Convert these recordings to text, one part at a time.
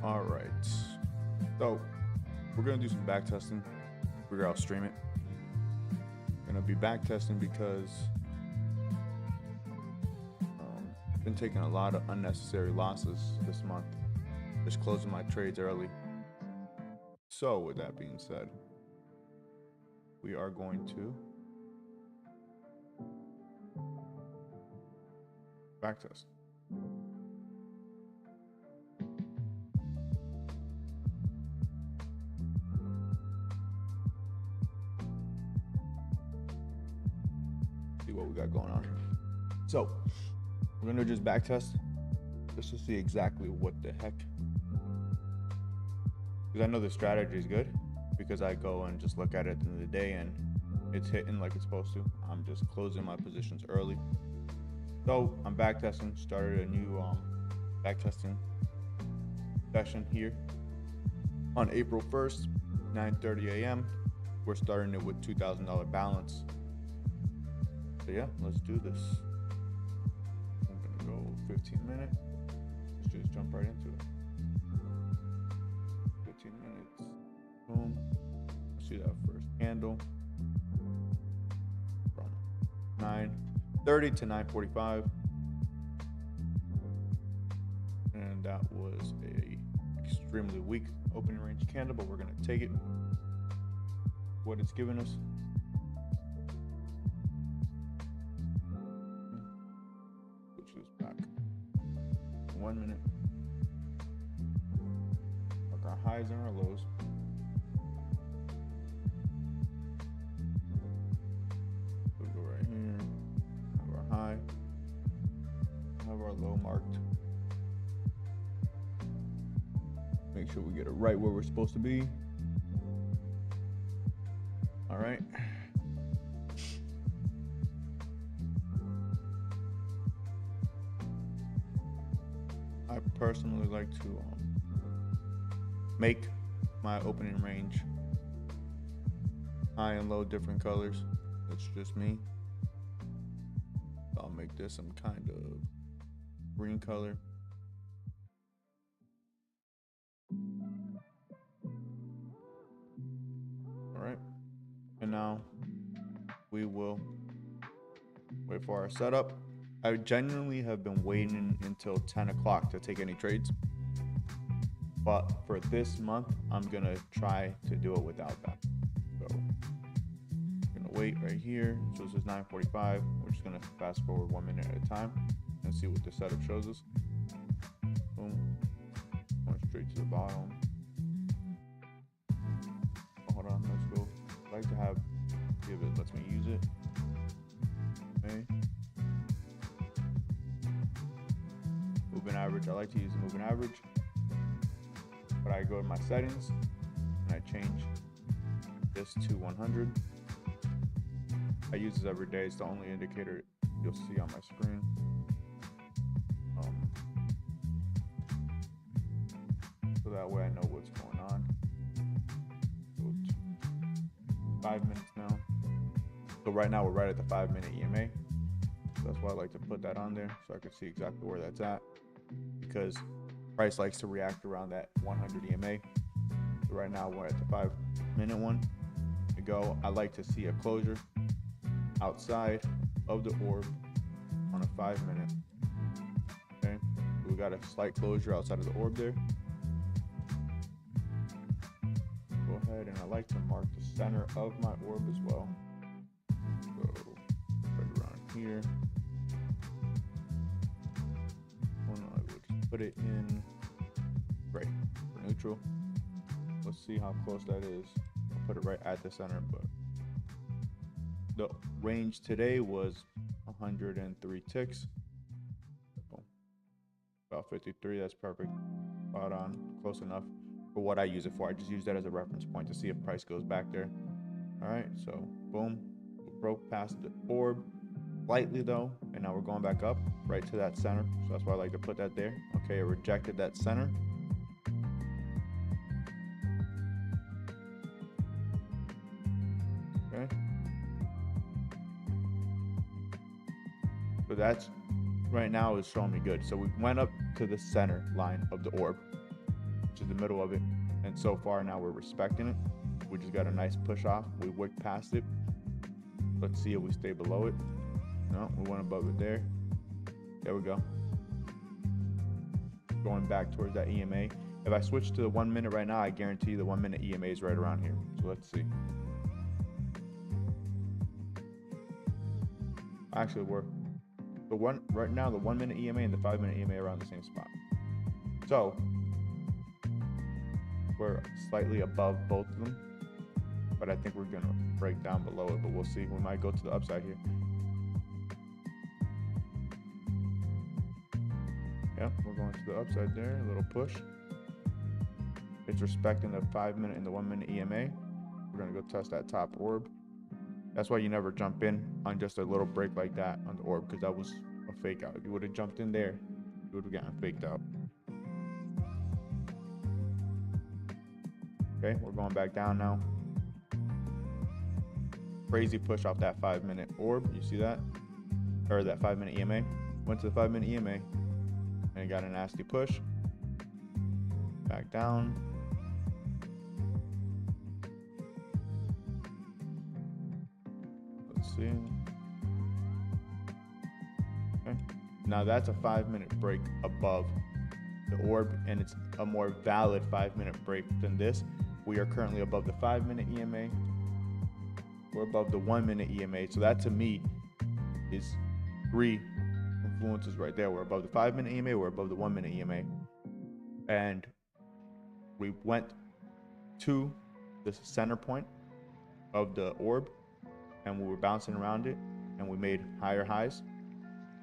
All right. So we're gonna do some back testing. Figure out stream it. Gonna be back testing because been taking a lot of unnecessary losses this month. Just closing my trades early. So with that being said, we are going to back test. See what we got going on. So we're gonna just back test just to see exactly what the heck. Because I know the strategy is good because I go and just look at it at the end of the day and it's hitting like it's supposed to. I'm just closing my positions early. So I'm back testing, started a new back testing session here on April 1st, 9:30 a.m. We're starting it with $2,000 balance. So yeah, let's do this. I'm gonna go 15 minutes. Let's just jump right into it. 15 minutes. Boom. See that first candle from 9:30 to 9:45, and that was a extremely weak opening range candle, but we're gonna take it what it's given us. Switch this back. 1 minute. Mark our highs and our lows. We'll go right here. Have our high. Have our low marked. Make sure we get it right where we're supposed to be. All right. I personally like to make my opening range high and low different colors. It's just me. I'll make this some kind of green color. All right. And now we will wait for our setup. I genuinely have been waiting until 10 o'clock to take any trades. But for this month, I'm going to try to do it without that. So I'm going to wait right here. So this is 9:45. We're just going to fast forward 1 minute at a time and see what the setup shows us. Boom. Going straight to the bottom. Oh, hold on. Let's go. I like to have, give it, lets me use it. Okay. Moving average. I like to use the moving average. But I go to my settings and I change this to 100. I use this every day. It's the only indicator you'll see on my screen. So that way I know what's going on. Go to 5 minutes now. So right now we're right at the 5-minute EMA. So that's why I like to put that on there so I can see exactly where that's at. Because price likes to react around that 100 EMA. So right now we're at the 5-minute one. To go, I like to see a closure outside of the orb on a 5-minute. Okay, so we got a slight closure outside of the orb there. Go ahead and I like to mark the center of my orb as well. So right around here. I would put it in gray for neutral. Let's see how close that is. I'll put it right at the center, but the range today was 103 ticks. About 53, that's perfect. Spot on, close enough for what I use it for. I just use that as a reference point to see if price goes back there. All right, so boom, we broke past the orb slightly though, and now we're going back up right to that center. So that's why I like to put that there. Okay, I rejected that center. Okay. So that's right now is showing me good. So we went up to the center line of the orb, which is the middle of it. And so far now we're respecting it. We just got a nice push off. We wicked past it. Let's see if we stay below it. No, we went above it there. There we go. Going back towards that EMA. If I switch to the 1 minute right now, I guarantee the 1 minute EMA is right around here. So let's see. Actually, we're right now the 1 minute EMA and the 5 minute EMA are around the same spot. So we're slightly above both of them, but I think we're gonna break down below it. But we'll see. We might go to the upside here. Yep, we're going to the upside there. A little push. It's respecting the 5 minute and the 1 minute EMA. We're gonna go test that top orb. That's why you never jump in on just a little break like that on the orb, because that was a fake out. If you would have jumped in there, you would have gotten faked out. Okay, we're going back down now. Crazy push off that 5 minute orb. You see that? Or that 5 minute EMA. Went to the 5 minute EMA and got a nasty push. Back down. Let's see. Okay. Now that's a 5 minute break above the orb, and it's a more valid 5 minute break than this. We are currently above the 5 minute EMA. We're above the 1 minute EMA. So that to me is 3 influences right there. We're above the 5 minute EMA, we're above the 1 minute EMA. And we went to the center point of the orb and we were bouncing around it, and we made higher highs.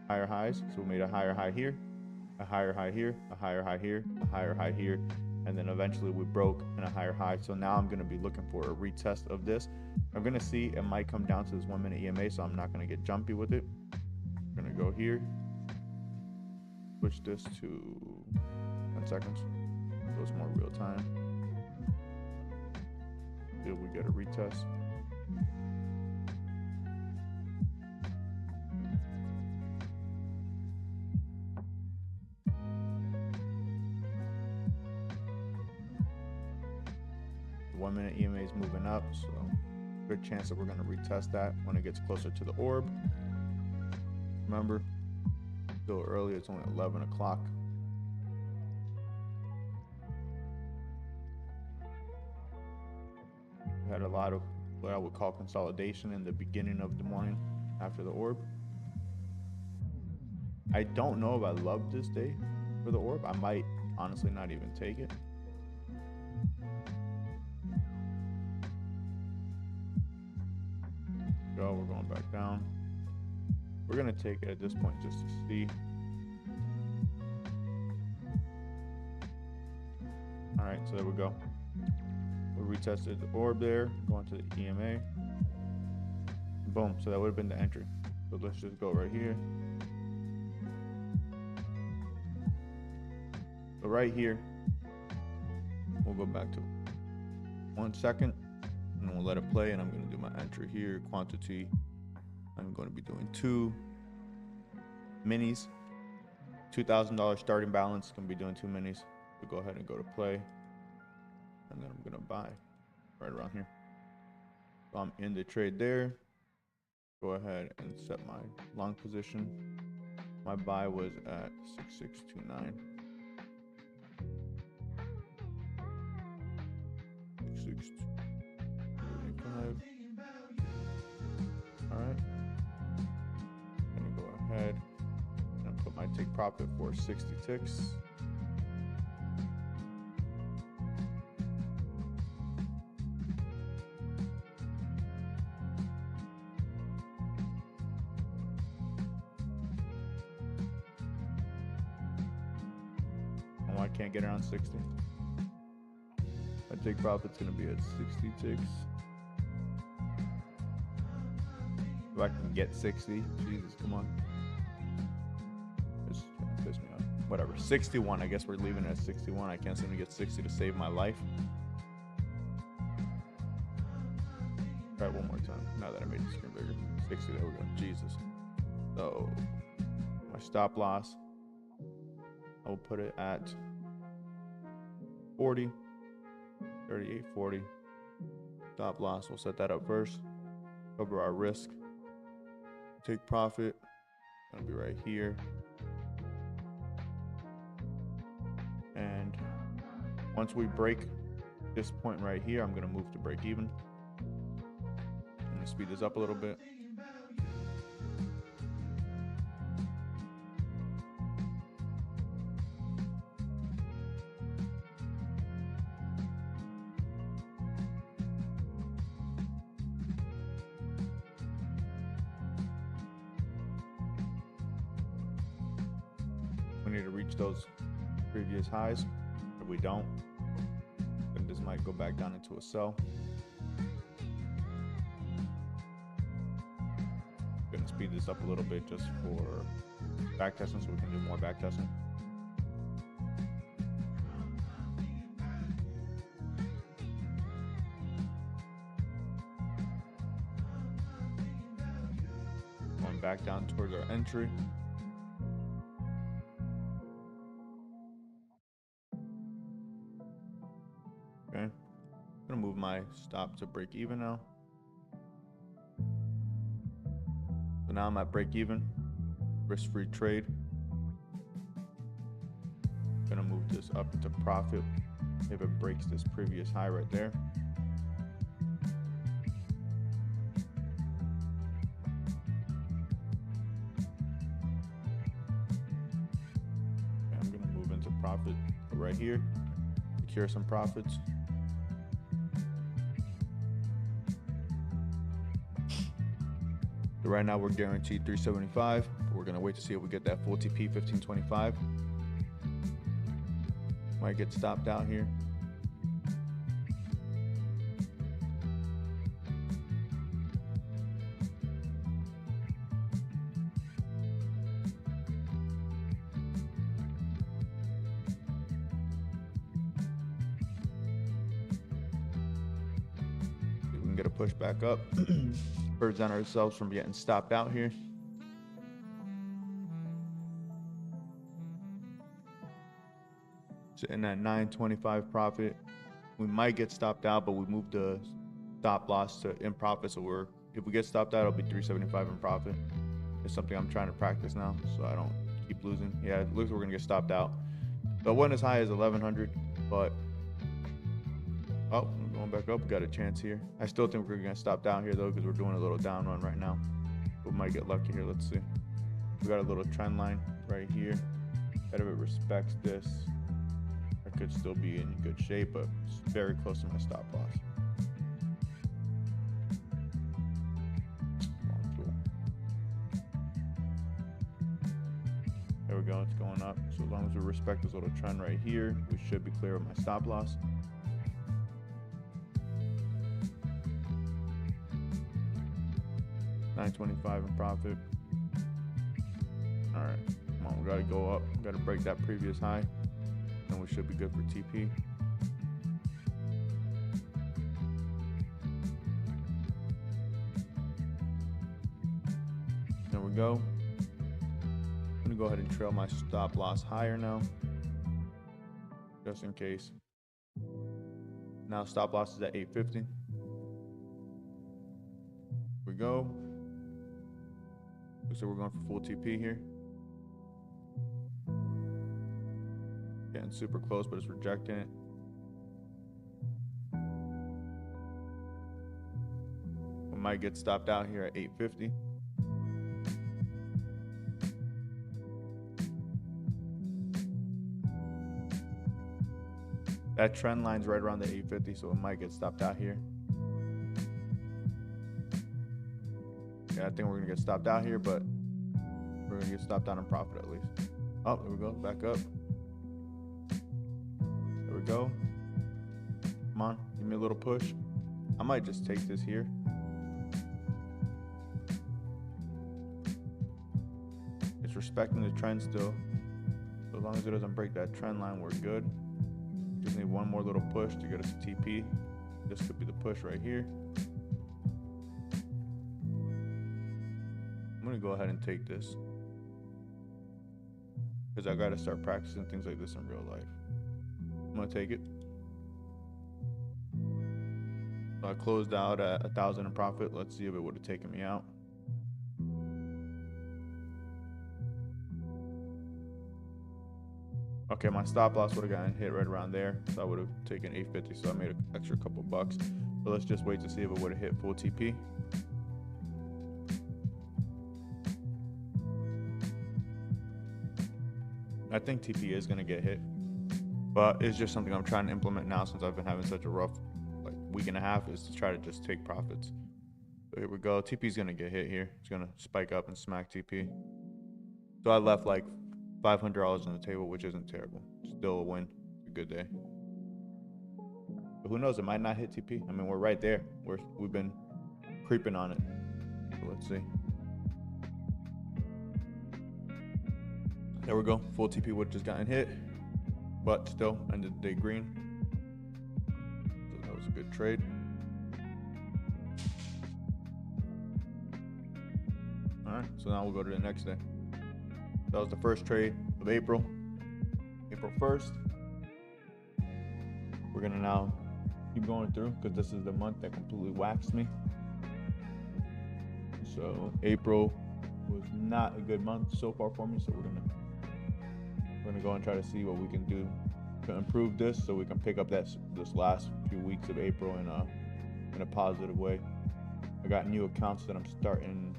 So we made a higher high here, a higher high here, a higher high here, a higher high here, and then eventually we broke in a higher high. So now I'm going to be looking for a retest of this. I'm going to see, it might come down to this 1 minute EMA, so I'm not going to get jumpy with it. I'm going to go here, push this to 10 seconds, so it's more real time. Here we get a retest. The 1 minute EMA is moving up, so good chance that we're going to retest that when it gets closer to the orb. Remember, still early, it's only 11 o'clock. We had a lot of what I would call consolidation in the beginning of the morning after the orb. I don't know if I love this day for the orb. I might honestly not even take it. Go, we're going back down. We're gonna take it at this point just to see. All right, so there we go. We retested the orb there, going to the EMA. Boom, so that would have been the entry. So let's just go right here. So right here, we'll go back to 1 second, and we'll let it play, and I'm gonna do my entry here, quantity. I'm going to be doing 2 minis, $2,000 starting balance. Gonna be doing 2 minis. So go ahead and go to play, and then I'm gonna buy right around here. So I'm in the trade there. Go ahead and set my long position. My buy was at 6629. 6625. All right. Gonna go ahead and put my take profit for 60 ticks. Oh, I can't get around 60. My take profit's gonna be at 60 ticks. If I can get 60, Jesus, come on. It's gonna piss me off. Whatever, 61, I guess we're leaving it at 61. I can't seem to get 60 to save my life. All right, one more time, now that I made the screen bigger. 60, there we go, Jesus. So, my stop loss, I will put it at 40, 38.40. Stop loss, we'll set that up first. Cover our risk. Take profit. Gonna be right here. And once we break this point right here, I'm gonna move to break even. I'm gonna speed this up a little bit. We need to reach those previous highs. If we don't, then this might go back down into a sell. Gonna speed this up a little bit just for back testing, so we can do more back testing. Going back down towards our entry. Okay, I'm gonna move my stop to break even now. So now I'm at break even, risk-free trade. Gonna move this up into profit if it breaks this previous high right there. Okay, I'm gonna move into profit right here, secure some profits. Right now we're guaranteed 375, but we're gonna wait to see if we get that full TP 1525. Might get stopped out here. See if we can get a push back up. Prevent ourselves from getting stopped out here. Sitting at 925 profit. We might get stopped out, but we moved the stop loss to in profit. So if we get stopped out, it'll be 375 in profit. It's something I'm trying to practice now, so I don't keep losing. Yeah, it looks like we're gonna get stopped out. So it wasn't as high as 1100, but oh, we're going back up. We got a chance here. I still think we're gonna stop down here though, because we're doing a little down run right now. We might get lucky here. Let's see. We got a little trend line right here. If it respects this, I could still be in good shape, but it's very close to my stop loss. Wrong tool. There we go. It's going up. So as long as we respect this little trend right here, we should be clear of my stop loss. $9.25 in profit. All right, come on, we gotta go up. We gotta break that previous high, and we should be good for TP. There we go. I'm gonna go ahead and trail my stop loss higher now, just in case. Now stop loss is at 850. Here we go. Looks like we're going for full TP here. Getting super close, but it's rejecting it. We might get stopped out here at 850. That trend line's right around the 850, so it might get stopped out here. Yeah, I think we're gonna get stopped out here, but we're gonna get stopped out in profit at least. Oh, there we go, back up. There we go. Come on, give me a little push. I might just take this here. It's respecting the trend still. So as long as it doesn't break that trend line, we're good. Just need one more little push to get us a TP. This could be the push right here. I'm gonna go ahead and take this, because I gotta start practicing things like this in real life. I'm gonna take it. So I closed out at 1,000 in profit. Let's see if it would have taken me out. Okay, my stop loss would have gotten hit right around there, so I would have taken 850. So I made an extra couple bucks. So let's just wait to see if it would have hit full TP. I think TP is gonna get hit, but it's just something I'm trying to implement now since I've been having such a rough week and a half, is to try to just take profits. So here we go. TP is gonna get hit here. It's gonna spike up and smack TP. So I left like $500 on the table, which isn't terrible. Still a win. It's a good day. But who knows? It might not hit TP. I mean, we're right there. We've been creeping on it. So let's see. There we go. Full TP would have just gotten hit, but still ended the day green. So that was a good trade. All right. So now we'll go to the next day. That was the first trade of April 1st. We're gonna now keep going through because this is the month that completely waxed me. So April was not a good month so far for me. So we're gonna go and try to see what we can do to improve this, so we can pick up this last few weeks of April in a positive way. I got new accounts that I'm starting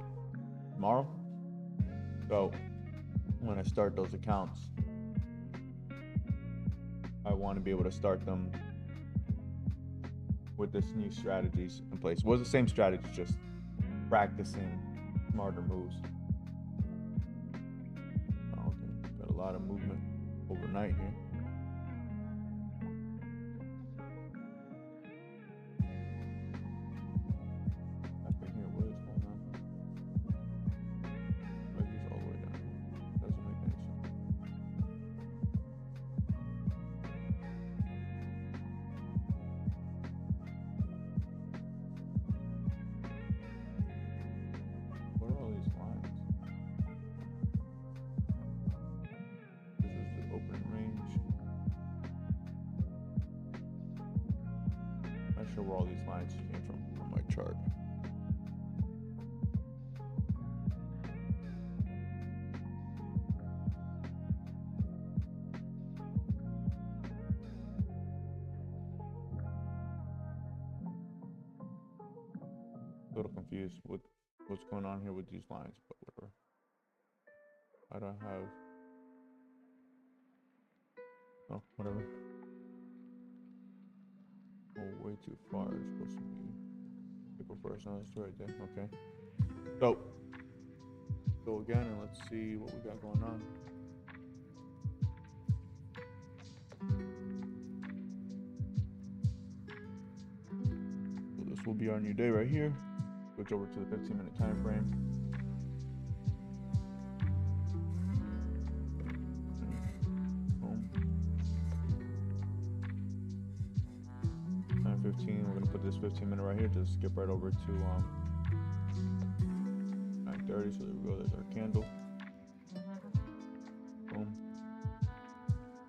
tomorrow. So when I start those accounts, I want to be able to start them with this new strategies in place. It was the same strategy, just practicing smarter moves. Okay, got a lot of movement overnight here. Where all these lines came from on my chart. A little confused with what's going on here with these lines, but whatever. I don't have. Oh, whatever. Oh, way too far. It's supposed to be April 1st. No, it's right there. Okay. So, go again and let's see what we got going on. So this will be our new day right here. Switch over to the 15-minute time frame. Boom. 9:15. We're gonna put this 15-minute right here. Just skip right over to 9:30. So there we go. There's our candle. Boom.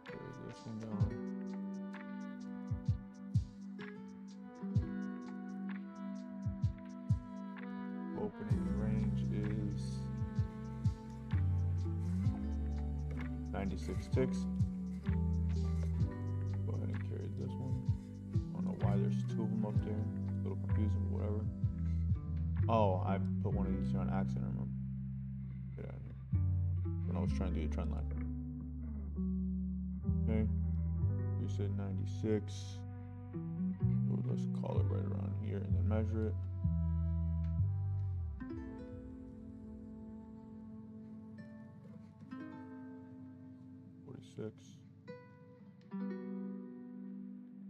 There's this one down. Opening range is 96 ticks. Go ahead and carry this one. I don't know why there's two of them up there. A little confusing, but whatever. Oh, I put one of these here on accident, remember? Get out of here. When I was trying to do the trend line. Okay. You said 96. So let's call it right around here and then measure it. $46.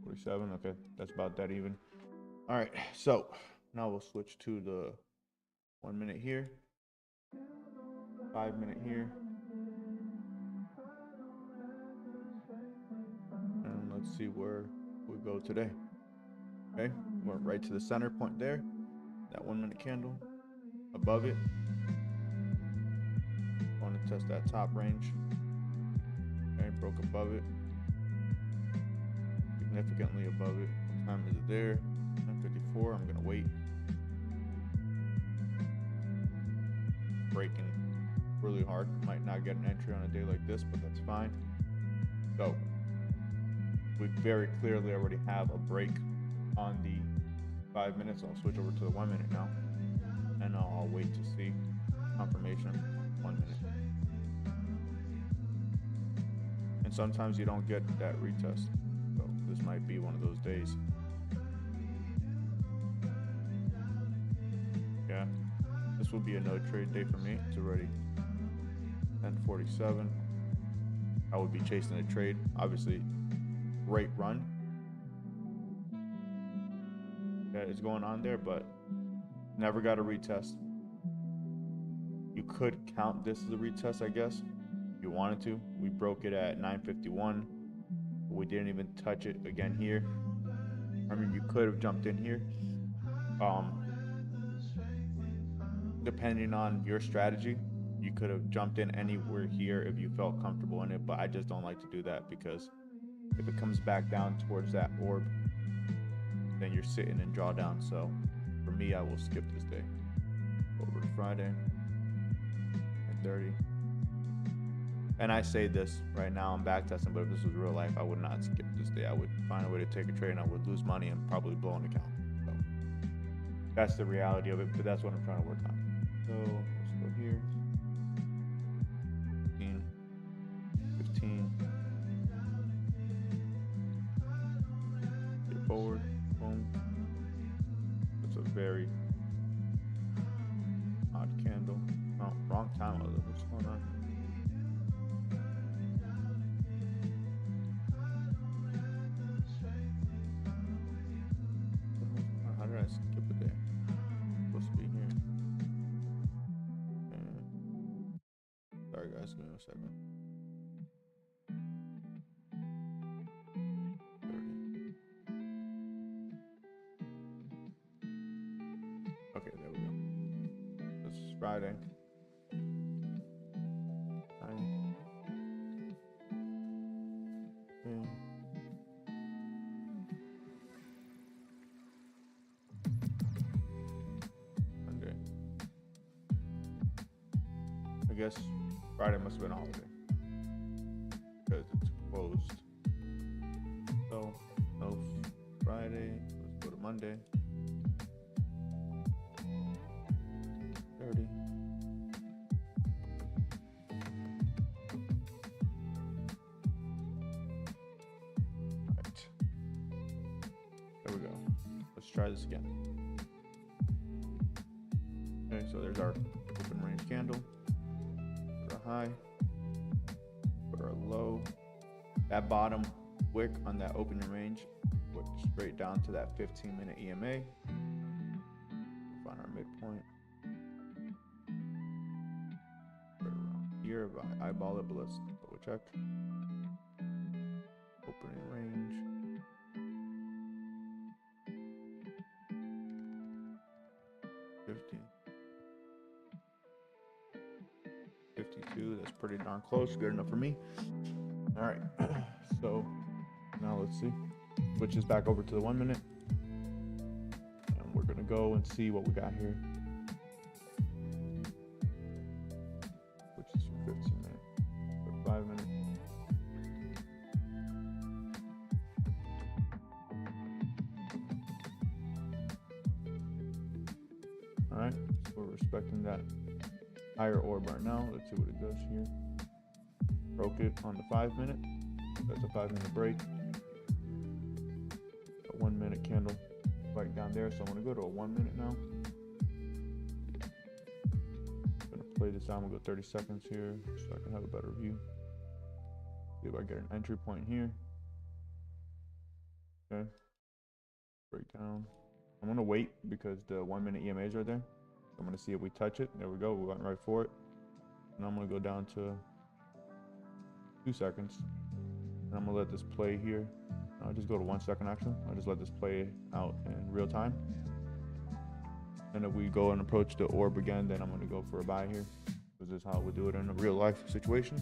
$47. Okay, that's about that even. All right, so now we'll switch to the 1 minute here, 5 minute here, and let's see where we go today. Okay, we're right to the center point there, that 1 minute candle. Above it, want to test that top range. Okay, broke above it, significantly above it. What time is it there? 9:54. before. I'm gonna wait. Breaking really hard. Might not get an entry on a day like this, but that's fine. So we very clearly already have a break on the 5 minutes. I'll switch over to the 1 minute now, and I'll wait to see confirmation. 1 minute. And sometimes you don't get that retest, so this might be one of those days. Yeah, this will be a no trade day for me. It's already 10:47. I would be chasing a trade. Obviously, great run that is going on there, but never got a retest. You could count this as a retest, I guess, if you wanted to. We broke it at 9:51, but we didn't even touch it again here. I mean, you could have jumped in here. Depending on your strategy, you could have jumped in anywhere here if you felt comfortable in it, but I just don't like to do that, because if it comes back down towards that orb, then you're sitting in drawdown. So for me, I will skip this day. Over to Friday at 30. And I say this right now, I'm back testing, but if this was real life, I would not skip this day. I would find a way to take a trade, and I would lose money and probably blow an account. So that's the reality of it, but that's what I'm trying to work on. So let's go here. 15. Get forward. Boom. That's a very odd candle. Oh, wrong time. What's going on? How did I skip a day? Supposed to be here. Sorry guys, give me a second. 30. Okay, there we go. This is Friday. 9. Monday. I guess Friday must have been a holiday because it's closed. So, no Friday. Let's go to Monday. 30. Right. There we go. Let's try this again. Okay, so there's our open range candle. High, put our low. That bottom wick on that opening range wick straight down to that 15-minute EMA. Find our midpoint. Right around here, if I eyeball it, but let's double check. Opening range. 52, that's pretty darn close. Good enough for me. All right, so now let's see. Switch this back over to the 1 minute, and we're gonna go and see what we got here. Which is 15 minutes, 5 minutes. All right, so we're respecting that higher orb right now. Let's see what it does here. Broke it on the 5 minute. That's a 5 minute break. A 1 minute candle right down there. So I'm gonna go to a 1 minute now. I'm gonna play this out. I'm gonna go 30 seconds here so I can have a better view. See if I get an entry point here. Okay. Breakdown. I'm gonna wait because the 1 minute EMA is right there. I'm gonna see if we touch it. There we go. We went right for it. And I'm gonna go down to 2 seconds. And I'm gonna let this play here. I'll just go to 1 second actually. I'll just let this play out in real time. And if we go and approach the orb again, then I'm gonna go for a buy here. This is how we do it in a real life situation.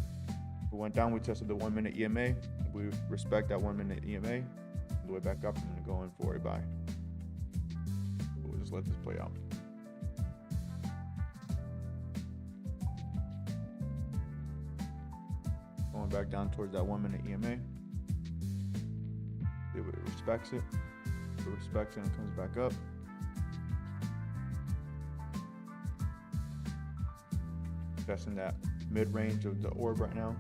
We went down, we tested the 1 minute EMA. We respect that 1 minute EMA. On the way back up, I'm gonna go in for a buy. just let this play out. Going back down towards that 1 minute EMA. See if it respects it. If it respects it and comes back up. Testing that mid-range of the orb right now.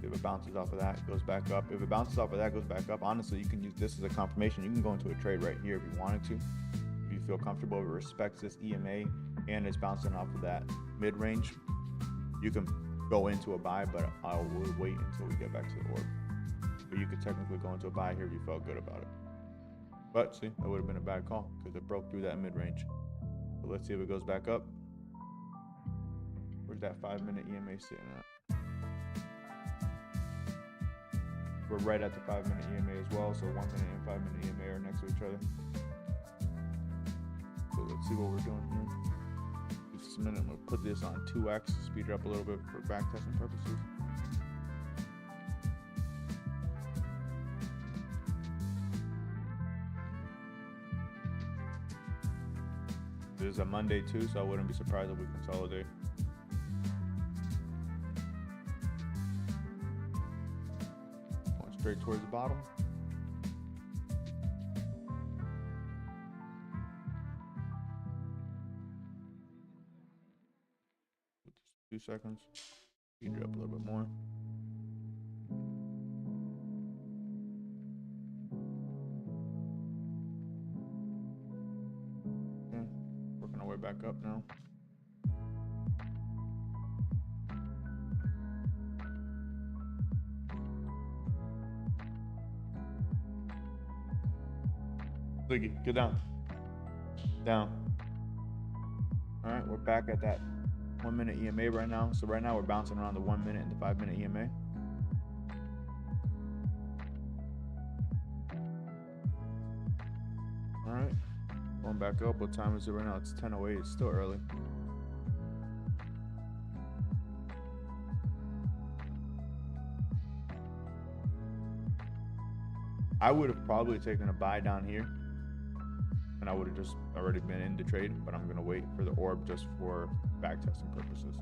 If it bounces off of that, it goes back up. If it bounces off of that, it goes back up. Honestly, you can use this as a confirmation. You can go into a trade right here if you wanted to. If you feel comfortable, if it respects this EMA and it's bouncing off of that mid-range, you can go into a buy, but I will wait until we get back to the orb. But you could technically go into a buy here if you felt good about it. But see, that would have been a bad call because it broke through that mid-range. So let's see if it goes back up. Where's that 5 minute EMA sitting at? We're right at the 5 minute EMA as well, so 1 minute and 5 minute EMA are next to each other. So let's see what we're doing here. Just a minute, I'm gonna put this on 2x, speed it up a little bit for back testing purposes. This is a Monday too, so I wouldn't be surprised if we consolidate. Going straight towards the bottom. Just 2 seconds. Speed it up a little bit more. Okay, working our way back up now. Ziggy, get down. Down. All right, we're back at that 1 minute EMA right now. So right now we're bouncing around the 1 minute and the 5 minute EMA. All right, going back up. What time is it right now? It's 10:08. It's still early. I would have probably taken a buy down here, and I would have just already been in the trade, but I'm gonna wait for the orb just for back testing purposes.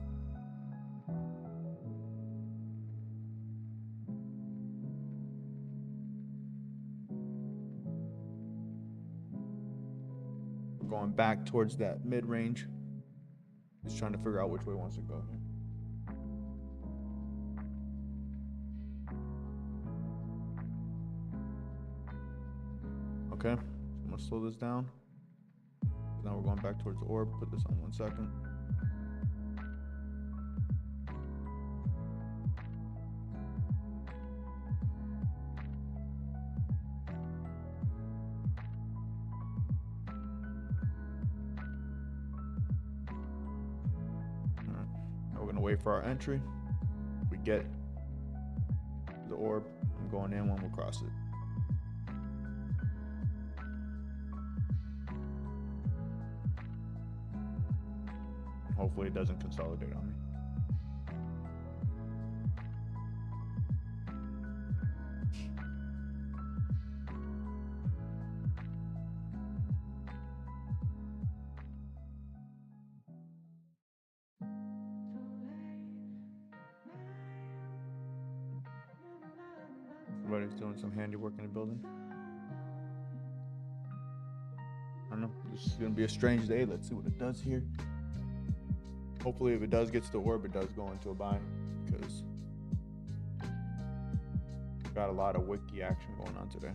We're going back towards that mid-range. Just trying to figure out which way it wants to go here. Okay, I'm gonna slow this down. Now we're going back towards the orb. Put this on 1 second. All right, now we're gonna wait for our entry. If we get the orb, I'm going in when we cross it. Hopefully it doesn't consolidate on me. Somebody's doing some handiwork in the building. I don't know. This is gonna be a strange day. Let's see what it does here. Hopefully, if it does get to the orb, it does go into a buy, because we've got a lot of wiki action going on today.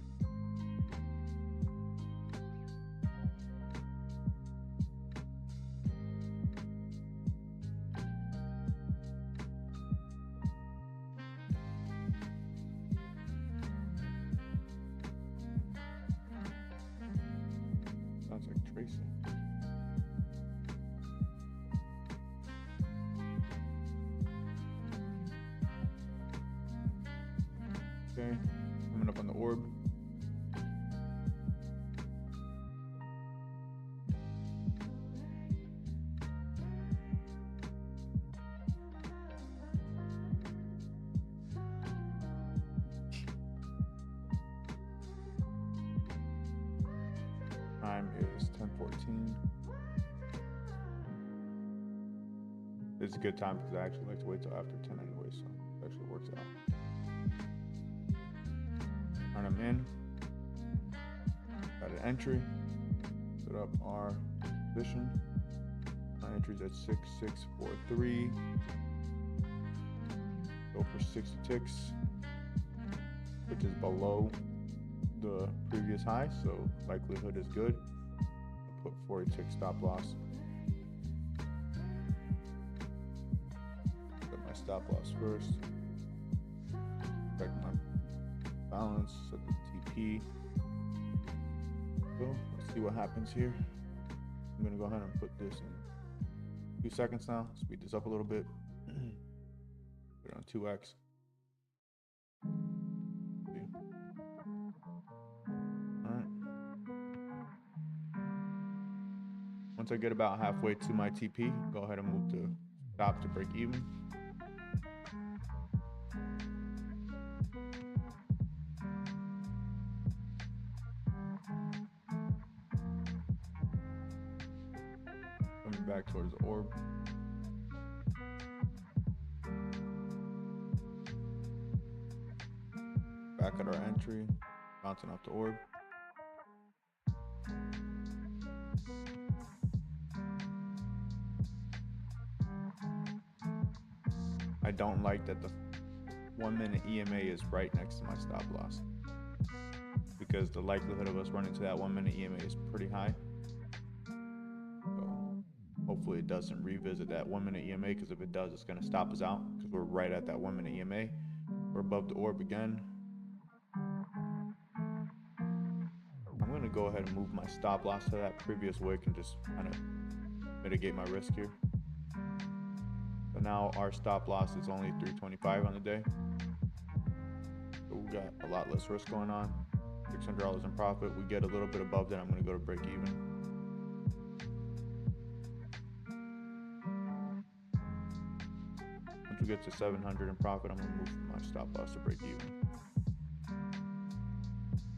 Sounds like Tracy. Okay, coming up on the orb. time is 10:14. It's a good time because I actually like to wait till after 10 anyway, so it actually works out. Turn them in. Got an entry. Set up our position. My entry's at 6643. Go for 60 ticks, which is below the previous high, so likelihood is good. I'll put 40 tick stop loss. Set my stop loss first. Check my balance, set the TP. So let's see what happens here. I'm gonna go ahead and put this in 2 seconds now. Speed this up a little bit. Put it on 2x. Alright. Once I get about halfway to my TP, go ahead and move the stop to break even. Coming back towards the orb. Back at our entry, bouncing off the orb. I don't like that the 1 minute EMA is right next to my stop loss, because the likelihood of us running to that 1 minute EMA is pretty high. So hopefully it doesn't revisit that 1 minute EMA, because if it does, it's going to stop us out because we're right at that 1 minute EMA. We're above the orb again. I'm going to go ahead and move my stop loss to that previous wick and just kind of mitigate my risk here. So now our stop loss is only 325 on the day. So we got a lot less risk going on. $600 in profit. We get a little bit above that, I'm going to go to break even. Once we get to 700 in profit, I'm going to move my stop loss to break even.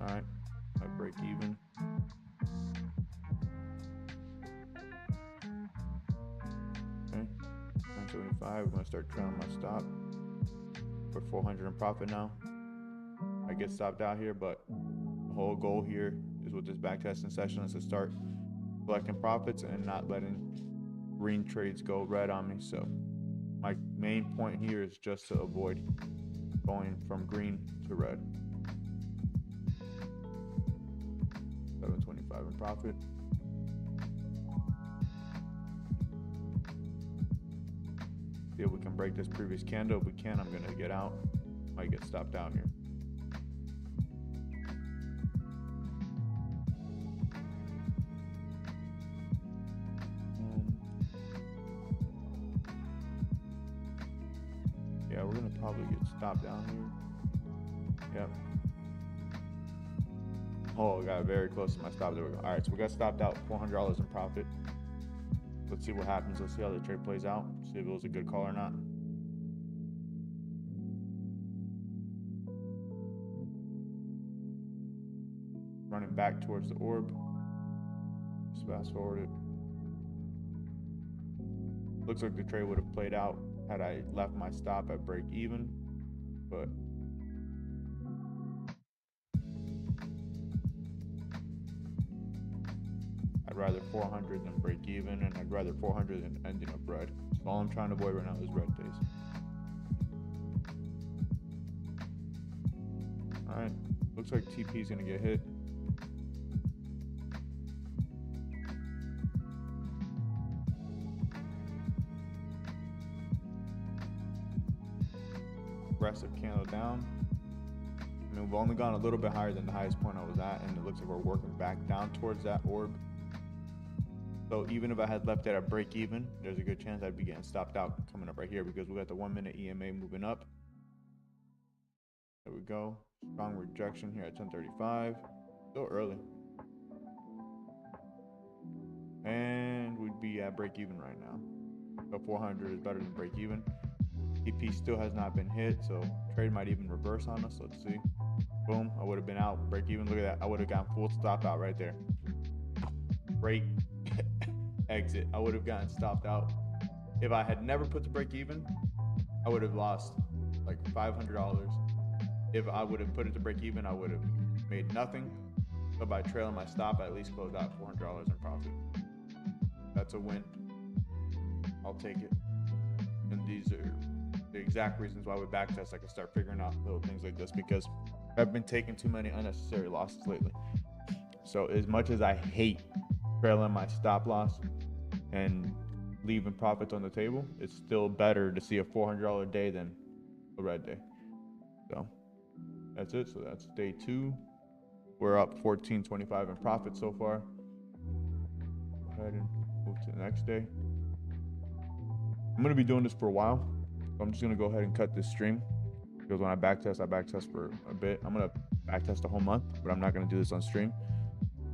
All right. I break even. Okay, 975. We're gonna start trailing my stop. We're 400 in profit now. I get stopped out here, but the whole goal here is with this backtesting session is to start collecting profits and not letting green trades go red on me. So my main point here is just to avoid going from green to red. 725 in profit. See if we can break this previous candle. If we can, I'm gonna get out. Might get stopped out here. Yeah, we're gonna probably get stopped down here. Yep. Oh, I got very close to my stop. There we go. All right, so we got stopped out, $400 in profit. Let's see what happens. Let's see how the trade plays out. See if it was a good call or not. Running back towards the orb. Just fast forward it. Looks like the trade would have played out had I left my stop at break even, but I'd rather 400 than break even, and I'd rather 400 than ending up red. So all I'm trying to avoid right now is red days. All right, looks like TP is gonna get hit. Aggressive candle down. I mean, we've only gone a little bit higher than the highest point I was at, and it looks like we're working back down towards that orb. So even if I had left it at break even, there's a good chance I'd be getting stopped out coming up right here, because we got the 1 minute EMA moving up. There we go. Strong rejection here at 10:35. Still early. And we'd be at break even right now. So 400 is better than break even. TP still has not been hit, so trade might even reverse on us. Let's see. Boom, I would have been out break even. Look at that. I would have gotten full stop out right there. great exit. I would have gotten stopped out. If I had never put the break even, I would have lost like $500. If I would have put it to break even, I would have made nothing. But by trailing my stop, I at least closed out $400 in profit. That's a win. I'll take it. And these are the exact reasons why with backtest I can start figuring out little things like this, because I've been taking too many unnecessary losses lately. So as much as I hate trailing my stop loss and leaving profits on the table, it's still better to see a $400 day than a red day. So that's it. So that's day 2. We're up 14.25 in profit so far. Go ahead and move to the next day. I'm going to be doing this for a while. So I'm just going to go ahead and cut this stream, because when I backtest for a bit. I'm going to backtest a whole month, but I'm not going to do this on stream.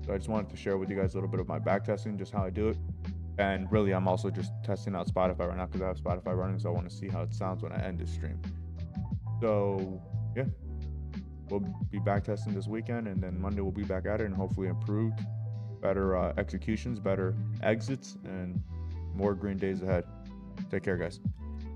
So I just wanted to share with you guys a little bit of my backtesting, just how I do it. And really, I'm also just testing out Spotify right now because I have Spotify running, so I want to see how it sounds when I end this stream. So yeah, we'll be backtesting this weekend, and then Monday we'll be back at it, and hopefully improved, better executions, better exits, and more green days ahead. Take care, guys.